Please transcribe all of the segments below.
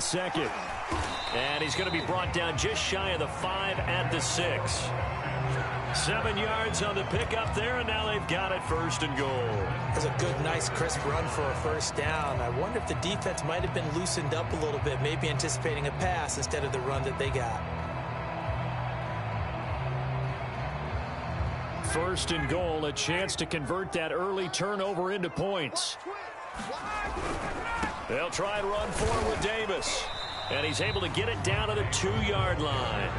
second. And he's going to be brought down just shy of the 5 at the 6. 7 yards on the pickup there, and now they've got it 1st and goal. That's a good, nice, crisp run for a 1st down. I wonder if the defense might have been loosened up a little bit, maybe anticipating a pass instead of the run that they got. 1st and goal, a chance to convert that early turnover into points. They'll try and run forward with Davis. And he's able to get it down to the 2-yard line.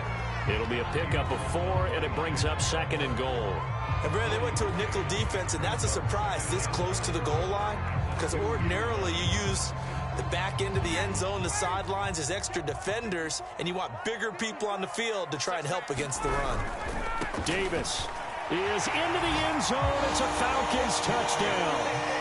It'll be a pickup of 4, and it brings up 2nd and goal. And Brad, they went to a nickel defense, and that's a surprise this close to the goal line, because ordinarily you use the back end of the end zone, the sidelines as extra defenders, and you want bigger people on the field to try and help against the run. Davis is into the end zone. It's a Falcons touchdown.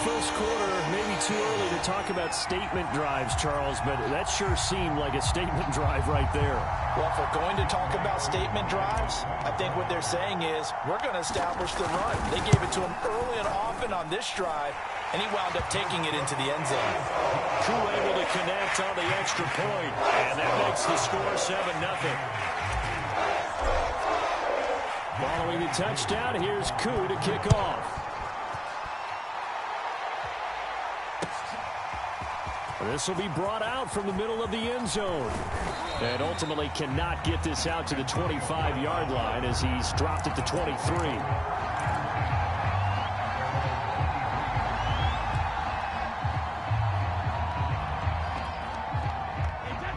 First quarter, maybe too early to talk about statement drives, Charles, but that sure seemed like a statement drive right there. Well, if we're going to talk about statement drives, I think what they're saying is we're going to establish the run. They gave it to him early and often on this drive, and he wound up taking it into the end zone. Koo able to connect on the extra point, and that makes the score 7-0. Following the touchdown, here's Koo to kick off. This will be brought out from the middle of the end zone. And ultimately cannot get this out to the 25-yard line as he's dropped at the 23.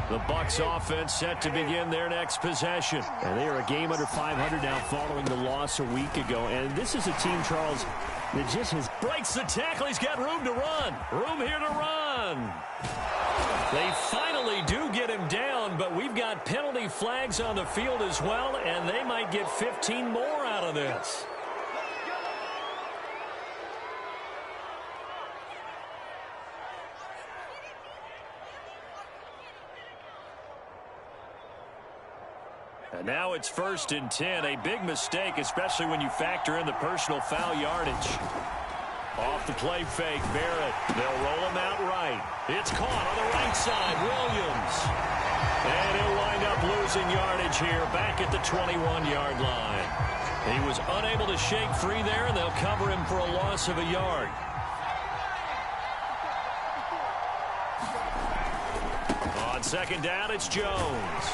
The Bucs offense set to begin their next possession. And they are a game under 500 now following the loss a week ago. And this is a team, Charles, that just breaks the tackle. He's got room to run. Room here to run. They finally do get him down, but we've got penalty flags on the field as well, and they might get 15 more out of this. And now it's 1st and 10. A big mistake, especially when you factor in the personal foul yardage. Off the play fake, Barrett. They'll roll him out right. It's caught on the right side, Williams. And he'll wind up losing yardage here back at the 21-yard line. He was unable to shake free there, and they'll cover him for a loss of a yard. On 2nd down, it's Jones.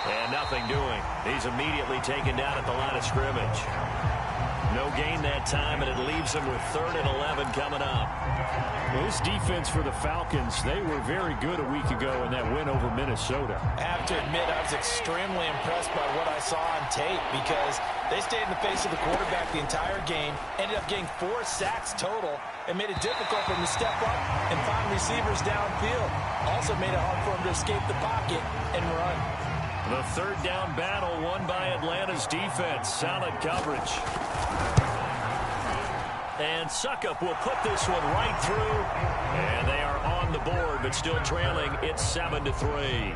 And nothing doing. He's immediately taken down at the line of scrimmage. No gain that time, and it leaves them with 3rd and 11 coming up. Well, this defense for the Falcons, they were very good a week ago in that win over Minnesota. I have to admit, I was extremely impressed by what I saw on tape because they stayed in the face of the quarterback the entire game, ended up getting 4 sacks total, and made it difficult for him to step up and find receivers downfield. Also made it hard for him to escape the pocket and run. The 3rd down battle won by Atlanta's defense. Solid coverage. And Suckup will put this one right through. And they are on the board, but still trailing. It's 7-3.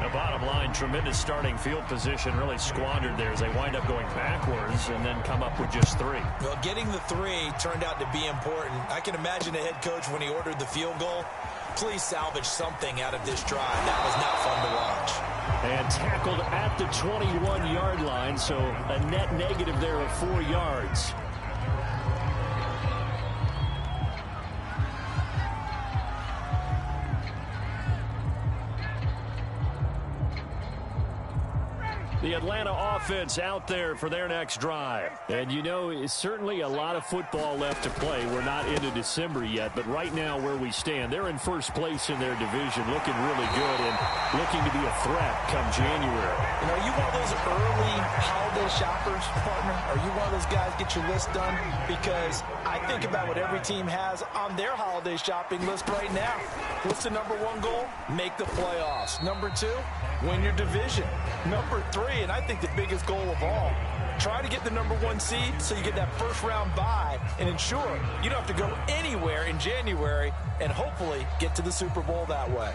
The bottom line, tremendous starting field position, really squandered there as they wind up going backwards and then come up with just 3. Well, getting the 3 turned out to be important. I can imagine the head coach when he ordered the field goal. Please salvage something out of this drive. That was not fun to watch. And tackled at the 21-yard line, so a net negative there of 4 yards. The Atlanta offense out there for their next drive. And, you know, it's certainly a lot of football left to play. We're not into December yet, but right now where we stand, they're in first place in their division, looking really good and looking to be a threat come January. You know, are you one of those early holiday shoppers, partner? Are you one of those guys get your list done? Because I think about what every team has on their holiday shopping list right now. What's the number 1 goal? Make the playoffs. Number 2, win your division. Number 3, and I think the biggest goal of all, try to get the number 1 seed so you get that first-round bye and ensure you don't have to go anywhere in January and hopefully get to the Super Bowl that way.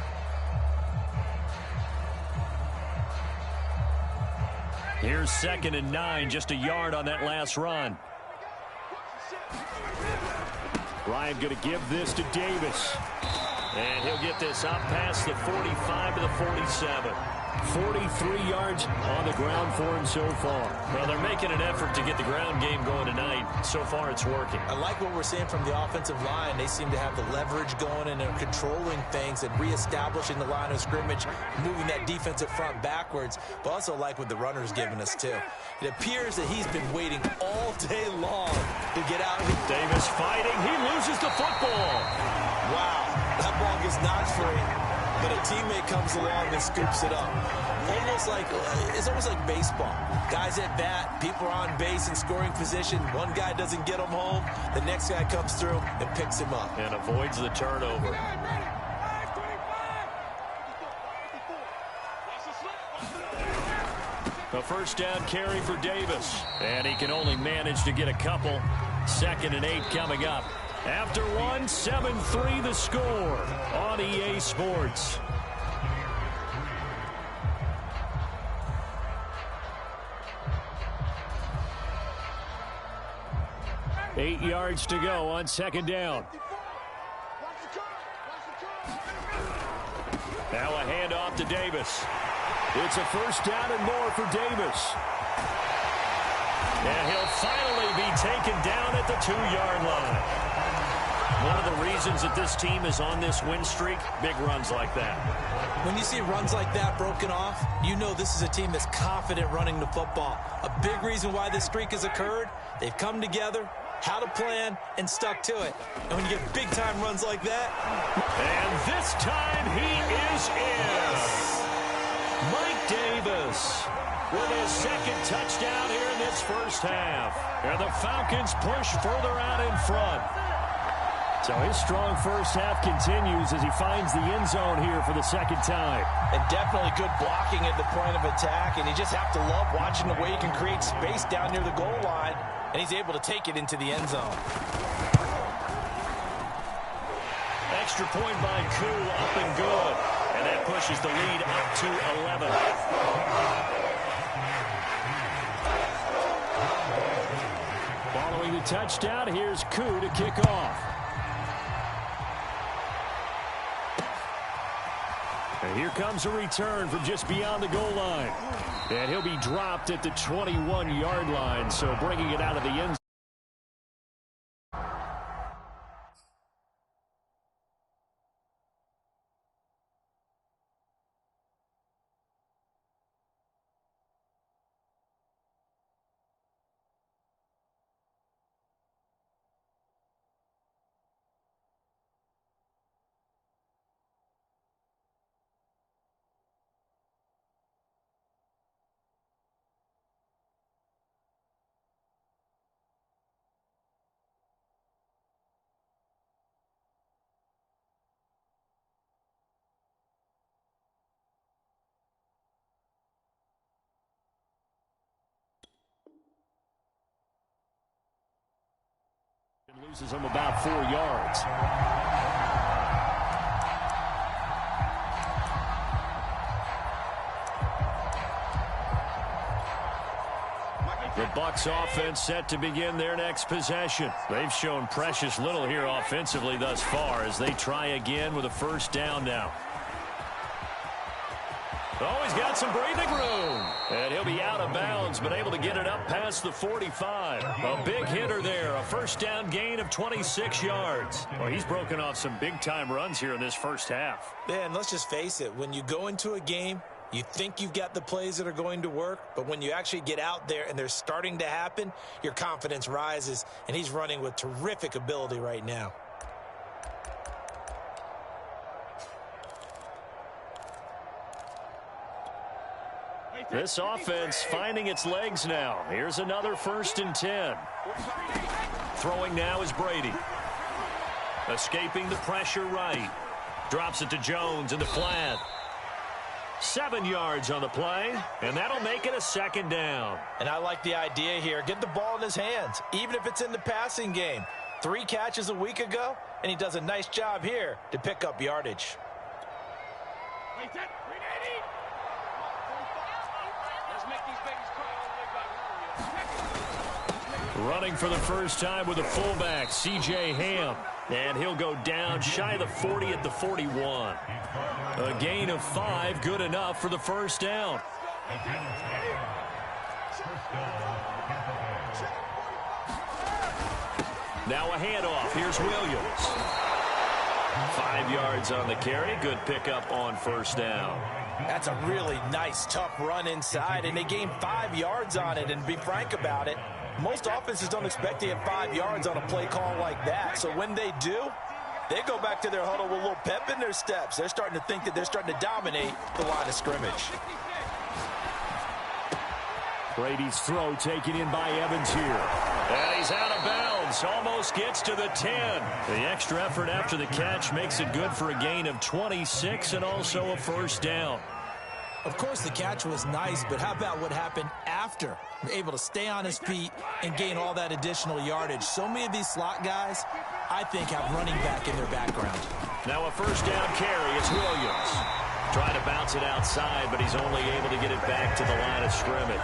Here's 2nd and 9, just a yard on that last run. Ryan going to give this to Davis. And he'll get this up past the 45 to the 47. 43 yards on the ground for him so far. Well, they're making an effort to get the ground game going tonight. So far, it's working. I like what we're seeing from the offensive line. They seem to have the leverage going and they're controlling things and reestablishing the line of scrimmage, moving that defensive front backwards. But also like what the runner's giving us, too. It appears that he's been waiting all day long to get out. Davis fighting. He loses the football. Wow, that ball gets knocked free. But a teammate comes along and scoops it up. It's almost like baseball. Guys at bat, people are on base in scoring position. One guy doesn't get him home. The next guy comes through and picks him up. And avoids the turnover. A first down carry for Davis. And he can only manage to get a couple. 2nd and 8 coming up. After one, 7-3 the score on EA Sports. Eight yards to go on 2nd down. Now a handoff to Davis. It's a first down and more for Davis. And he'll finally be taken down at the 2-yard line. One of the reasons that this team is on this win streak, big runs like that. When you see runs like that broken off, you know this is a team that's confident running the football. A big reason why this streak has occurred, they've come together, had a plan, and stuck to it. And when you get big-time runs like that... And this time he is in. Mike Davis with his 2nd touchdown here in this first half. And the Falcons push further out in front. So his strong first half continues as he finds the end zone here for the 2nd time. And definitely good blocking at the point of attack. And you just have to love watching the way he can create space down near the goal line. And he's able to take it into the end zone. Extra point by Koo, up and good. And that pushes the lead up to 11. Following the touchdown, here's Koo to kick off. And here comes a return from just beyond the goal line. And he'll be dropped at the 21-yard line, so bringing it out of the end zone. Loses him about 4 yards. The Bucs offense set to begin their next possession. They've shown precious little here offensively thus far as they try again with a first down now. Oh, he's got some breathing room. And he'll be out of bounds, but able to get it up past the 45. A big hitter there. A first down gain of 26 yards. Well, he's broken off some big-time runs here in this first half. Yeah, and let's just face it. When you go into a game, you think you've got the plays that are going to work, but when you actually get out there and they're starting to happen, your confidence rises, and he's running with terrific ability right now. This offense finding its legs now. Here's another 1st and 10. Throwing now is Brady. Escaping the pressure right. Drops it to Jones in the flat. 7 yards on the play, and that'll make it a 2nd down. And I like the idea here. Get the ball in his hands, even if it's in the passing game. 3 catches a week ago, and he does a nice job here to pick up yardage. Running for the first time with a fullback, C.J. Ham. And he'll go down shy of the 40 at the 41. A gain of 5, good enough for the first down. Now a handoff. Here's Williams. 5 yards on the carry. Good pickup on first down. That's a really nice, tough run inside, and they gained 5 yards on it. And to be frank about it, most offenses don't expect to get 5 yards on a play call like that. So when they do, they go back to their huddle with a little pep in their steps. They're starting to think that they're starting to dominate the line of scrimmage. Brady's throw taken in by Evans here. And he's out of bounds. Almost gets to the 10. The extra effort after the catch makes it good for a gain of 26 and also a first down. Of course, the catch was nice, but how about what happened after? Able to stay on his feet and gain all that additional yardage. So many of these slot guys, I think, have running back in their background. Now a first down carry. It's Williams. Trying to bounce it outside, but he's only able to get it back to the line of scrimmage.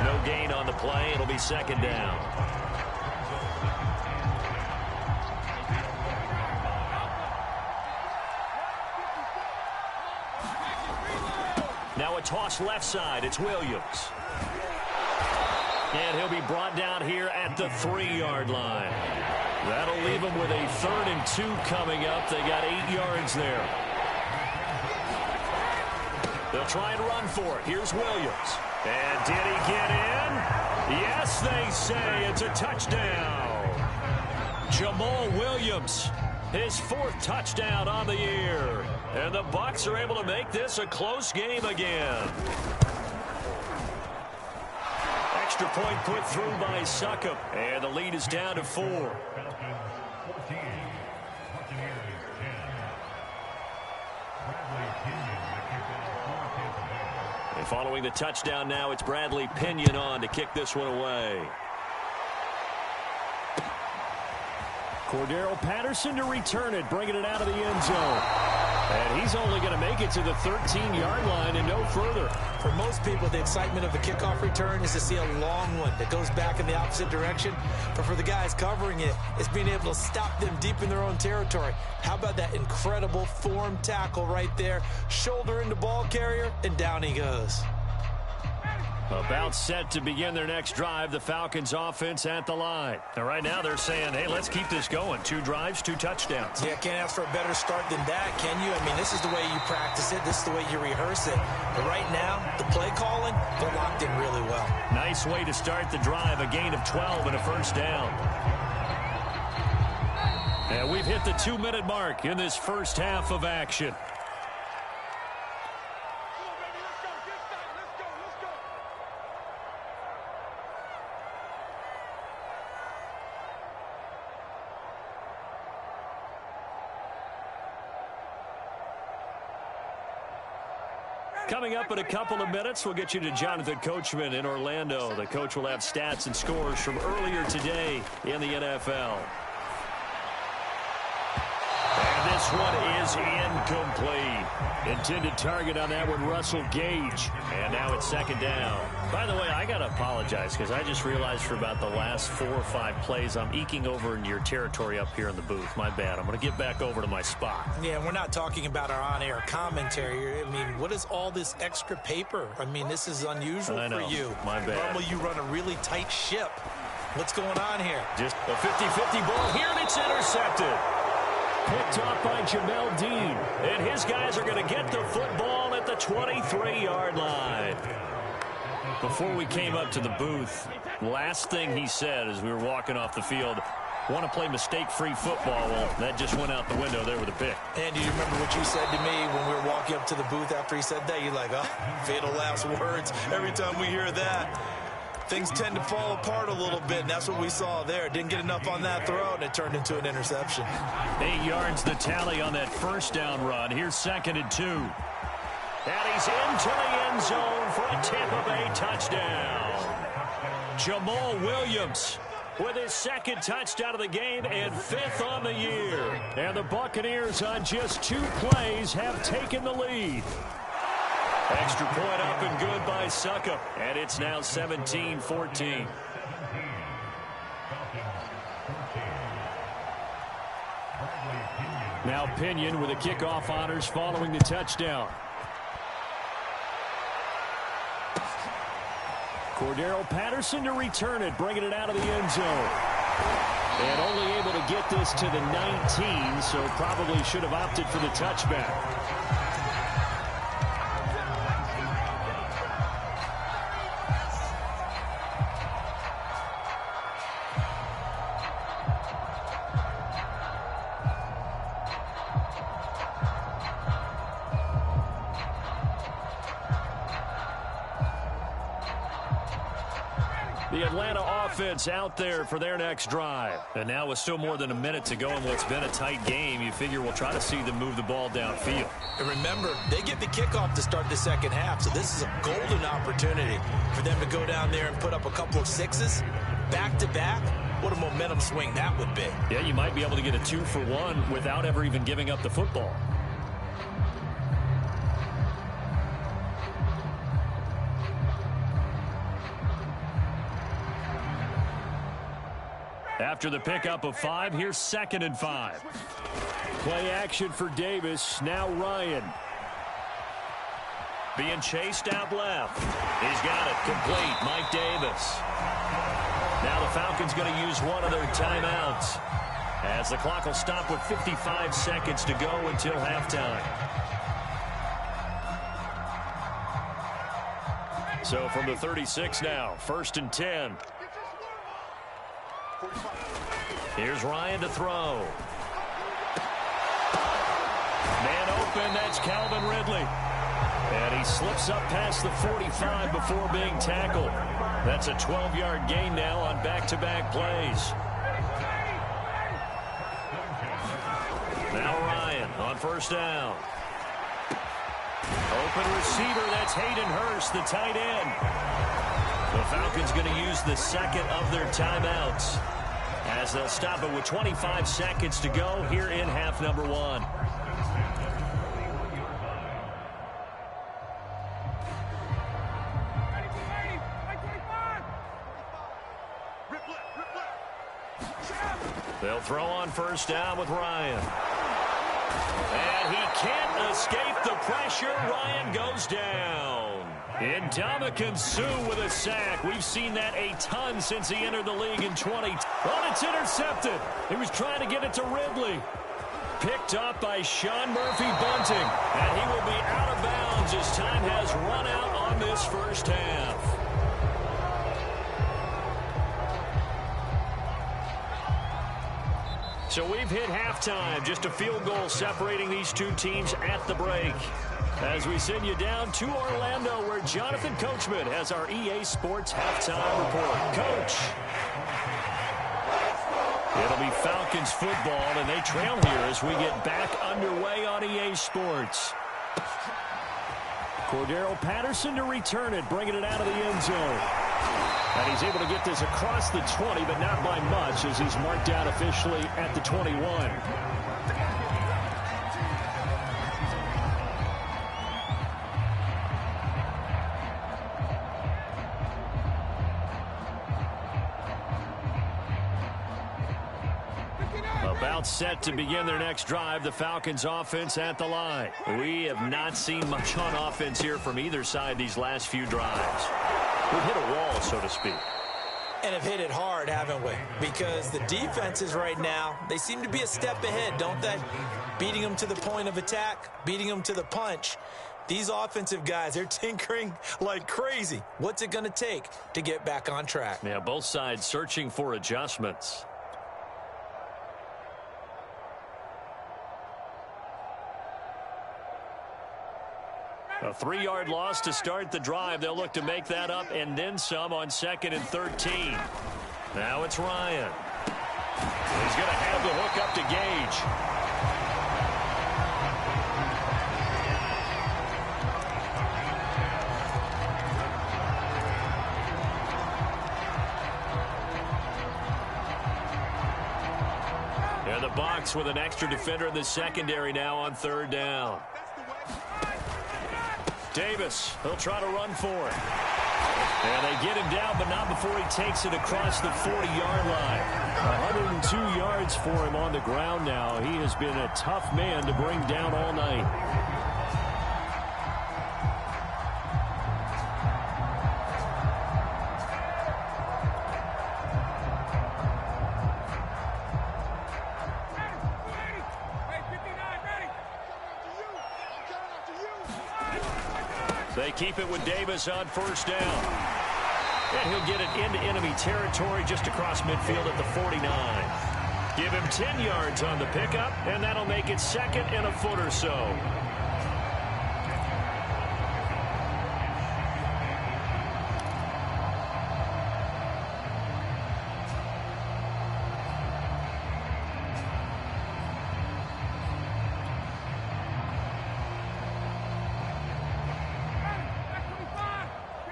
No gain on the play. It'll be second down. Now a toss left side. It's Williams. And he'll be brought down here at the 3-yard line. That'll leave him with a 3rd and 2 coming up. They got 8 yards there. They'll try and run for it. Here's Williams. And did he get in? Yes, they say it's a touchdown. Jamal Williams, his 4th touchdown on the year. And the Bucs are able to make this a close game again. Extra point put through by Succop. And the lead is down to 4. And following the touchdown now, it's Bradley Pinion on to kick this one away. Cordero Patterson to return it, bringing it out of the end zone. And he's only going to make it to the 13-yard line and no further. For most people, the excitement of a kickoff return is to see a long one that goes back in the opposite direction. But for the guys covering it, it's being able to stop them deep in their own territory. How about that incredible form tackle right there? Shoulder into ball carrier, and down he goes. About set to begin their next drive, the Falcons offense at the line. Now, right now they're saying, hey, let's keep this going. 2 drives, 2 touchdowns. Yeah, can't ask for a better start than that, can you? I mean, this is the way you practice it. This is the way you rehearse it. But right now, the play calling, they're locked in really well. Nice way to start the drive, a gain of 12 and a first down. And we've hit the 2-minute mark in this first half of action. Coming up in a couple of minutes, we'll get you to Jonathan Coachman in Orlando. The coach will have stats and scores from earlier today in the NFL. And this one is incomplete. Intended target on that one, Russell Gage. And now it's second down. By the way, I got to apologize because I just realized for about the last 4 or 5 plays, I'm eking over in your territory up here in the booth. My bad. I'm going to get back over to my spot. Yeah, we're not talking about our on-air commentary. I mean, what is all this extra paper? I mean, this is unusual for you. My bad. Normally you run a really tight ship. What's going on here? Just a 50-50 ball here, and it's intercepted. Picked off by Jamel Dean. And his guys are going to get the football at the 23-yard line. Before we came up to the booth, last thing he said as we were walking off the field, want to play mistake-free football. Well, that just went out the window there with a pick. And do you remember what you said to me when we were walking up to the booth after he said that? You're like, oh, fatal last words. Every time we hear that, things tend to fall apart a little bit, and that's what we saw there. Didn't get enough on that throw, and it turned into an interception. 8 yards the tally on that first down run. Here's 2nd and 2. And he's into the end zone for a Tampa Bay touchdown. Jamal Williams with his 2nd touchdown of the game and 5th on the year. And the Buccaneers on just 2 plays have taken the lead. Extra point up and good by Succop. And it's now 17-14. Now Pinion with the kickoff honors following the touchdown. Cordero Patterson to return it, bringing it out of the end zone. And only able to get this to the 19, so probably should have opted for the touchback. The Atlanta offense out there for their next drive. And now with still more than a minute to go in what's been a tight game, you figure we'll try to see them move the ball downfield. And remember, they get the kickoff to start the second half, so this is a golden opportunity for them to go down there and put up a couple of sixes back-to-back. What a momentum swing that would be. Yeah, you might be able to get a 2-for-1 without ever even giving up the football. After the pickup of 5, here's 2nd and 5. Play action for Davis. Now Ryan. Being chased out left. He's got it. Complete. Mike Davis. Now the Falcons going to use one of their timeouts, as the clock will stop with 55 seconds to go until halftime. So from the 36 now, 1st and 10. Here's Ryan to throw. Man open, that's Calvin Ridley. And he slips up past the 45 before being tackled. That's a 12-yard gain now on back-to-back plays. Now Ryan on 1st down. Open receiver, that's Hayden Hurst, the tight end. The Falcons going to use the 2nd of their timeouts, as they'll stop it with 25 seconds to go here in half number 1. They'll throw on 1st down with Ryan. And he can't escape the pressure. Ryan goes down. Ndamukong Suh with a sack. We've seen that a ton since he entered the league in 20. Oh, it's intercepted. He was trying to get it to Ridley. Picked up by Sean Murphy-Bunting. And he will be out of bounds as time has run out on this first half. So we've hit halftime. Just a field goal separating these two teams at the break. As we send you down to Orlando, where Jonathan Coachman has our EA Sports halftime report. Coach. It'll be Falcons football, and they trail here as we get back underway on EA Sports. Cordero Patterson to return it, bringing it out of the end zone. And he's able to get this across the 20, but not by much, as he's marked out officially at the 21. About set to begin their next drive, the Falcons offense at the line. We have not seen much on offense here from either side these last few drives. We've hit a wall, so to speak. And have hit it hard, haven't we? Because the defenses right now, they seem to be a step ahead, don't they? Beating them to the point of attack, beating them to the punch. These offensive guys, they're tinkering like crazy. What's it going to take to get back on track? Yeah, both sides searching for adjustments. A 3-yard loss to start the drive. They'll look to make that up and then some on 2nd and 13. Now it's Ryan. He's going to have the hook up to Gage. In the box with an extra defender in the secondary now on 3rd down. Davis, he'll try to run for it. And they get him down, but not before he takes it across the 40-yard line. 102 yards for him on the ground now. He has been a tough man to bring down all night. They keep it with Davis on first down. And he'll get it into enemy territory just across midfield at the 49. Give him 10 yards on the pickup, and that'll make it second and a foot or so.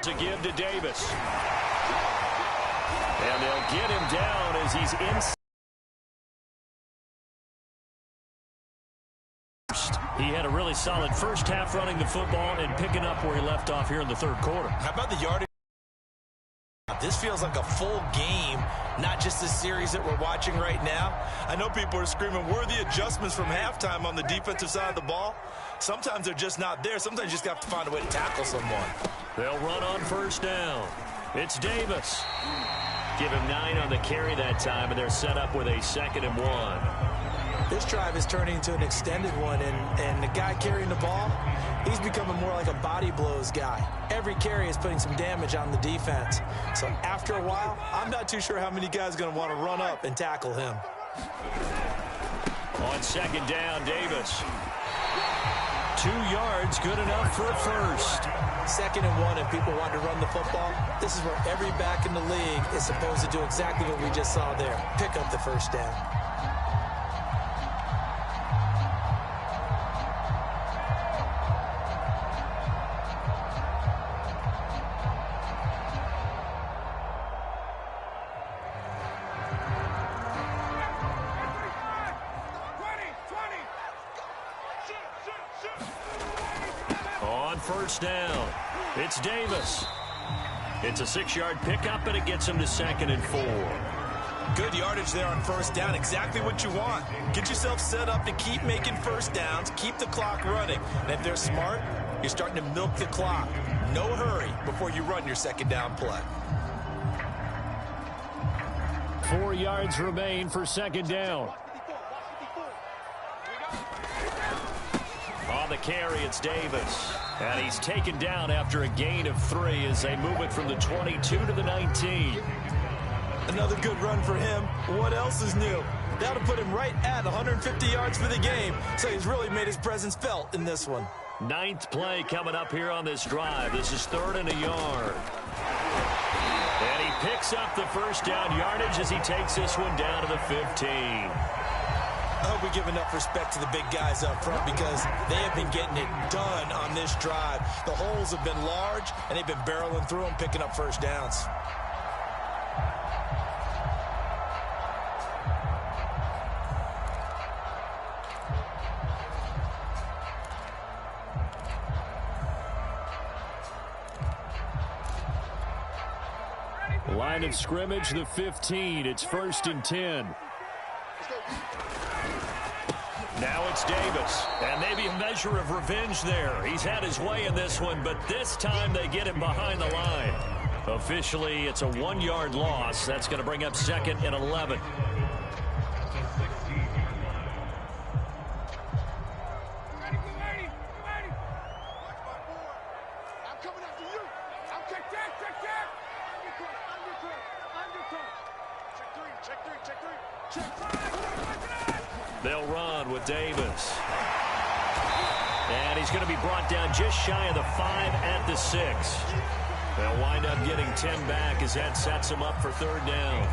To give to Davis. And they'll get him down as he's inside. He had a really solid first half running the football and picking up where he left off here in the third quarter. How about the yardage? This feels like a full game, not just this series that we're watching right now. I know people are screaming, where are the adjustments from halftime on the defensive side of the ball? Sometimes they're just not there. Sometimes you just have to find a way to tackle someone. They'll run on first down. It's Davis. Give him 9 on the carry that time, and they're set up with a 2nd and 1. This drive is turning into an extended one, and the guy carrying the ball, he's becoming more like a body blows guy. Every carry is putting some damage on the defense. So after a while, I'm not too sure how many guys are going to want to run up and tackle him. On second down, Davis. 2 yards, good enough for a first. 2nd and 1, if people want to run the football, this is where every back in the league is supposed to do exactly what we just saw there. Pick up the first down. First down. It's Davis. It's a 6-yard pickup, and it gets him to 2nd and 4. Good yardage there on first down. Exactly what you want. Get yourself set up to keep making first downs, keep the clock running. And if they're smart, you're starting to milk the clock. No hurry before you run your 2nd down play. 4 yards remain for 2nd down. On the carry, it's Davis. And he's taken down after a gain of 3 as they move it from the 22 to the 19. Another good run for him. What else is new? That'll put him right at 150 yards for the game. So he's really made his presence felt in this one. 9th play coming up here on this drive. This is 3rd and a yard. And he picks up the first down yardage as he takes this one down to the 15. I hope we give enough respect to the big guys up front because they have been getting it done on this drive. The holes have been large, and they've been barreling through them, picking up first downs. Line of scrimmage, the 15. It's 1st and 10. Now it's Davis, and maybe a measure of revenge there. He's had his way in this one, but this time they get him behind the line. Officially, it's a 1-yard loss. That's going to bring up 2nd and 11. They'll run with Davis. And he's going to be brought down just shy of the 5 at the 6. They'll wind up getting 10 back as that sets him up for 3rd down.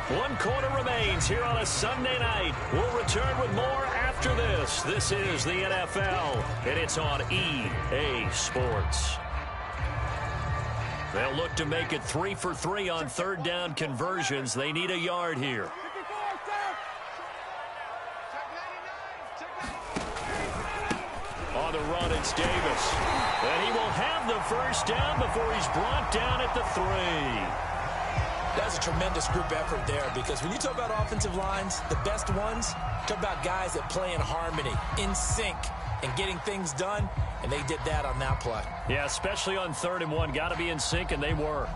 One quarter remains here on a Sunday night. We'll return with more after this. This is the NFL, and it's on EA Sports. They'll look to make it 3 for 3 on third down conversions. They need a yard here. On the run, it's Davis. And he will have the first down before he's brought down at the 3. That's a tremendous group effort there, because when you talk about offensive lines, the best ones, talk about guys that play in harmony, in sync, and getting things done, and they did that on that play. Yeah, especially on 3rd and 1. Got to be in sync, and they were.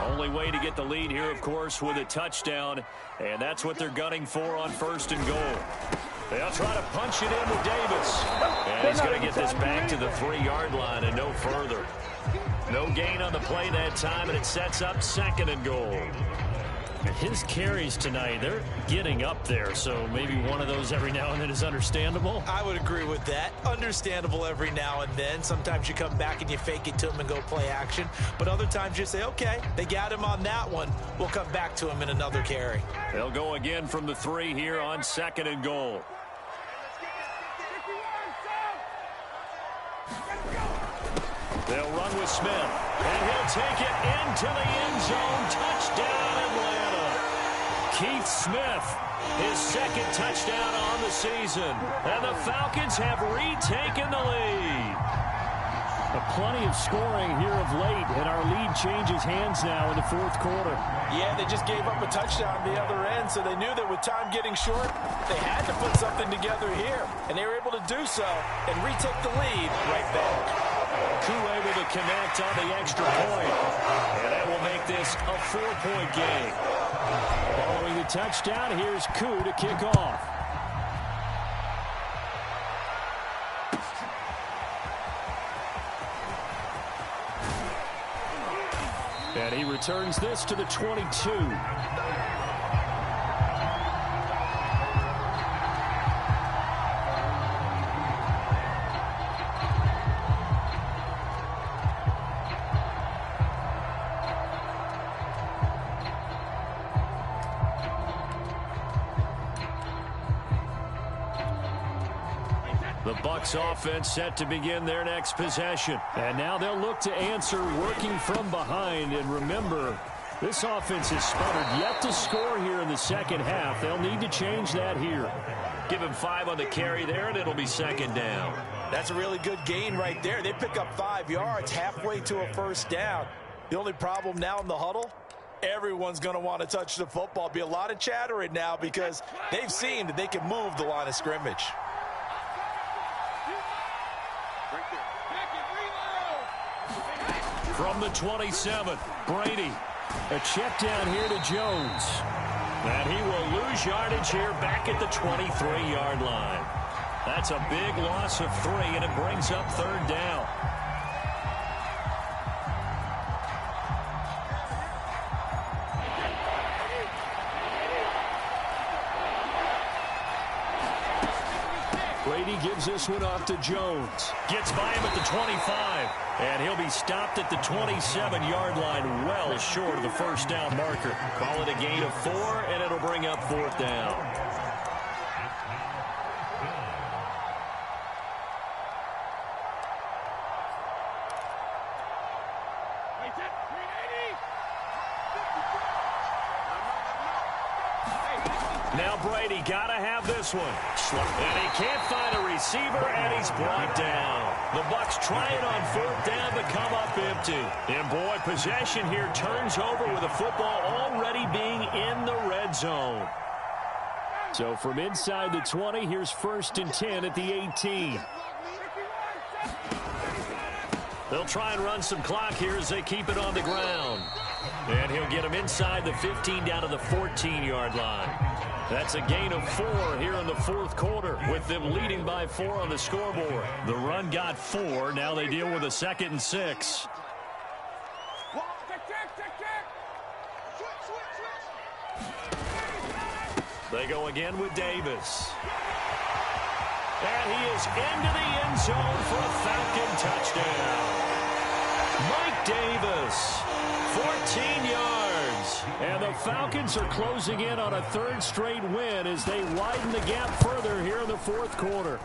Only way to get the lead here, of course, with a touchdown, and that's what they're gunning for on 1st and goal. They'll try to punch it in with Davis. And he's going to get this back to the 3-yard line and no further. No gain on the play that time, and it sets up 2nd and goal. His carries tonight, they're getting up there, so maybe one of those every now and then is understandable. I would agree with that. Understandable every now and then. Sometimes you come back and you fake it to him and go play action. But other times you say, okay, they got him on that one. We'll come back to him in another carry. They'll go again from the 3 here on 2nd and goal. They'll run with Smith, and he'll take it into the end zone. Touchdown, Atlanta. Keith Smith, his 2nd touchdown on the season. And the Falcons have retaken the lead. Plenty of scoring here of late, and our lead changes hands now in the 4th quarter. Yeah, they just gave up a touchdown on the other end, so they knew that with time getting short, they had to put something together here. And they were able to do so and retake the lead right back. Koo able to connect on the extra point. And that will make this a 4-point game. Following the touchdown, here's Koo to kick off. And he returns this to the 22. The Bucs offense set to begin their next possession. And now they'll look to answer working from behind. And remember, this offense has sputtered yet to score here in the 2nd half. They'll need to change that here. Give him 5 on the carry there, and it'll be 2nd down. That's a really good gain right there. They pick up 5 yards halfway to a 1st down. The only problem now in the huddle, everyone's going to want to touch the football. Be a lot of chattering now because they've seen that they can move the line of scrimmage. From the 27, Brady. A check down here to Jones. And he will lose yardage here back at the 23-yard line. That's a big loss of 3, and it brings up 3rd down. Brady gives this one off to Jones. Gets by him at the 25. And he'll be stopped at the 27-yard line, well short of the 1st down marker. Call it a gain of 4, and it'll bring up 4th down. Now Brady got to have this one. And he can't find a receiver, and he's brought down. The Bucs try it on 4th down, but come up empty. And boy, possession here turns over with the football already being in the red zone. So from inside the 20, here's 1st and 10 at the 18. They'll try and run some clock here as they keep it on the ground. And he'll get him inside the 15 down to the 14-yard line. That's a gain of 4 here in the 4th quarter with them leading by 4 on the scoreboard. The run got 4. Now they deal with a 2nd and 6. They go again with Davis. And he is into the end zone for a Falcon touchdown. Mike Davis, 14 yards. And the Falcons are closing in on a third straight win as they widen the gap further here in the fourth quarter.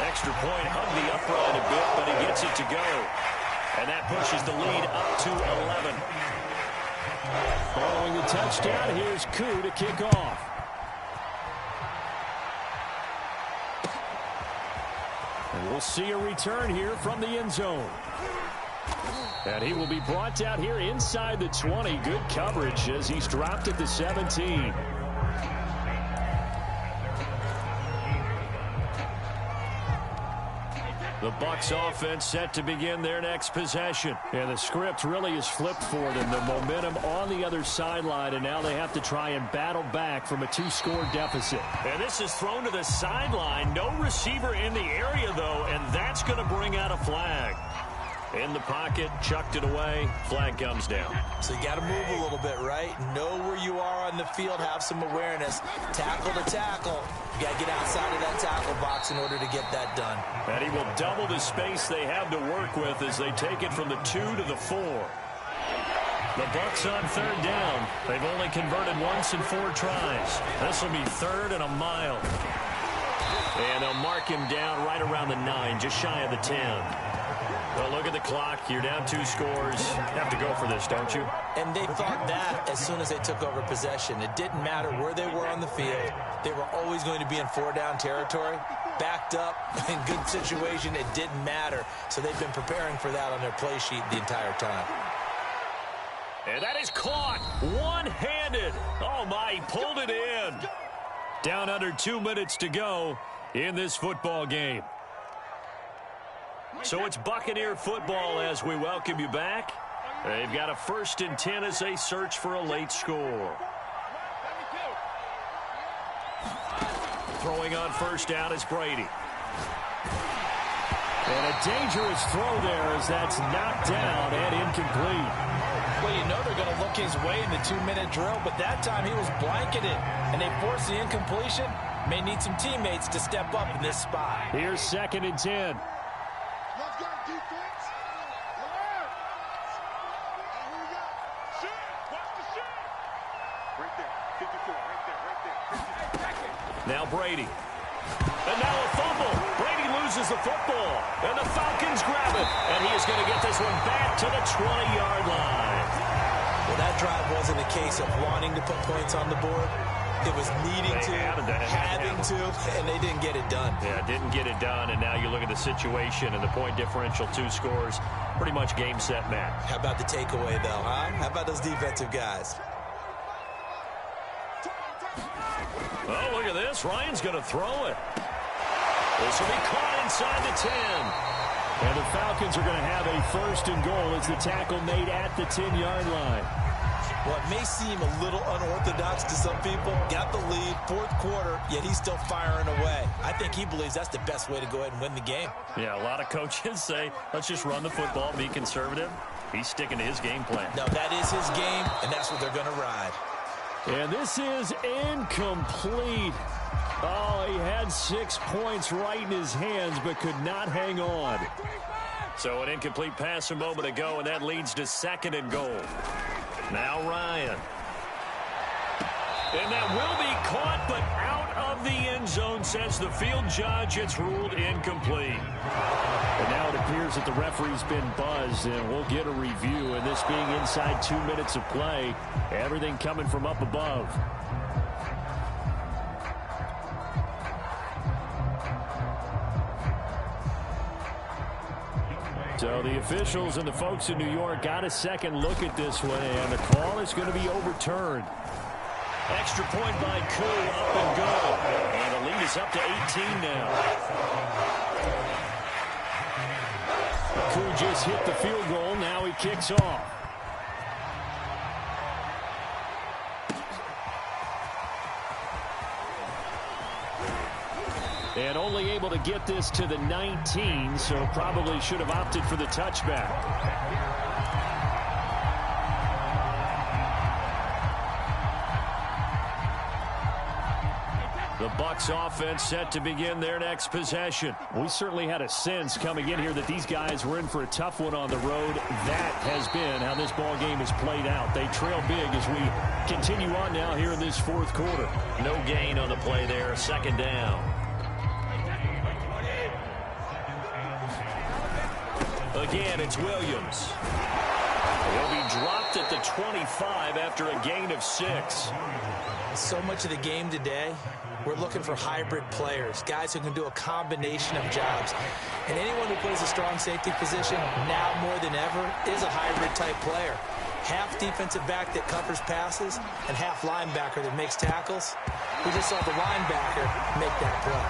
Extra point hugged the upright a bit, but he gets it to go. And that pushes the lead up to 11. Following the touchdown, here's Koo to kick off. And we'll see a return here from the end zone. And he will be brought down here inside the 20. Good coverage as he's dropped at the 17. The Bucs offense set to begin their next possession. And the script really is flipped for them. The momentum on the other sideline, and now they have to try and battle back from a 2-score deficit. And this is thrown to the sideline. No receiver in the area, though, and that's going to bring out a flag. In the pocket, chucked it away, flag comes down. So you got to move a little bit, right? Know where you are on the field, have some awareness. Tackle to tackle. You got to get outside of that tackle box in order to get that done. And he will double the space they have to work with as they take it from the 2 to the 4. The Bucs on third down. They've only converted once in 4 tries. This will be 3rd and a mile. And they'll mark him down right around the 9, just shy of the 10. Well, look at the clock. You're down 2 scores. You have to go for this, don't you? And they thought that as soon as they took over possession. It didn't matter where they were on the field. They were always going to be in 4-down territory. Backed up, in good situation, it didn't matter. So they've been preparing for that on their play sheet the entire time. And that is caught one-handed. Oh, my, he pulled it in. Down under 2 minutes to go in this football game. So it's Buccaneer football as we welcome you back. They've got a 1st and 10 as they search for a late score. Throwing on 1st down is Brady. And a dangerous throw there as that's knocked down and incomplete. Well, you know they're going to look his way in the 2-minute drill, but that time he was blanketed, and they forced the incompletion. May need some teammates to step up in this spot. Here's 2nd and 10. Now Brady. And now a fumble. Brady loses the football. And the Falcons grab it. And he is going to get this one back to the 20-yard line. Well, that drive wasn't a case of wanting to put points on the board. It was needing to, having to, and they didn't get it done. Yeah, didn't get it done, and now you look at the situation and the point differential, 2 scores, pretty much game, set, match. How about the takeaway, though, huh? How about those defensive guys? Oh, look at this. Ryan's going to throw it. This will be caught inside the 10. And the Falcons are going to have a 1st and goal as the tackle made at the 10-yard line. Well, it may seem a little unorthodox to some people. Got the lead, 4th quarter, yet he's still firing away. I think he believes that's the best way to go ahead and win the game. Yeah, a lot of coaches say, let's just run the football, be conservative. He's sticking to his game plan. No, that is his game, and that's what they're going to ride. And this is incomplete. Oh, he had 6 points right in his hands, but could not hang on. So an incomplete pass a moment ago, and that leads to 2nd and goal. Now Ryan. And that will be caught, but out of the end zone, says the field judge. It's ruled incomplete. And now it appears that the referee's been buzzed, and we'll get a review. And this being inside 2 minutes of play, everything coming from up above. So the officials and the folks in New York got a second look at this one, and the call is going to be overturned. Extra point by Koo, up and good. And the lead is up to 18 now. Koo just hit the field goal. Now he kicks off. And only able to get this to the 19, so probably should have opted for the touchback. The Bucs offense set to begin their next possession. We certainly had a sense coming in here that these guys were in for a tough one on the road. That has been how this ball game has played out. They trail big as we continue on now here in this fourth quarter. No gain on the play there, second down. Again, it's Williams. He'll be dropped at the 25 after a gain of 6. So much of the game today, we're looking for hybrid players, guys who can do a combination of jobs. And anyone who plays a strong safety position, now more than ever, is a hybrid-type player. Half defensive back that covers passes and half linebacker that makes tackles. We just saw the linebacker make that play.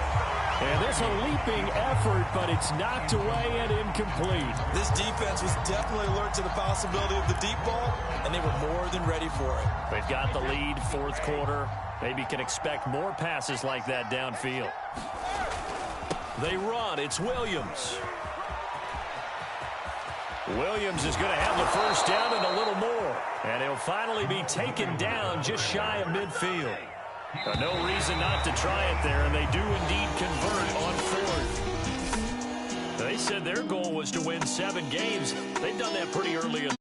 And there's a leaping effort, but it's knocked away and incomplete. This defense was definitely alert to the possibility of the deep ball, and they were more than ready for it. They've got the lead, fourth quarter. Maybe can expect more passes like that downfield. They run. It's Williams. Williams is going to have the first down and a little more. And he'll finally be taken down just shy of midfield. No reason not to try it there, and they do indeed convert on fourth. They said their goal was to win 7 games. They've done that pretty early in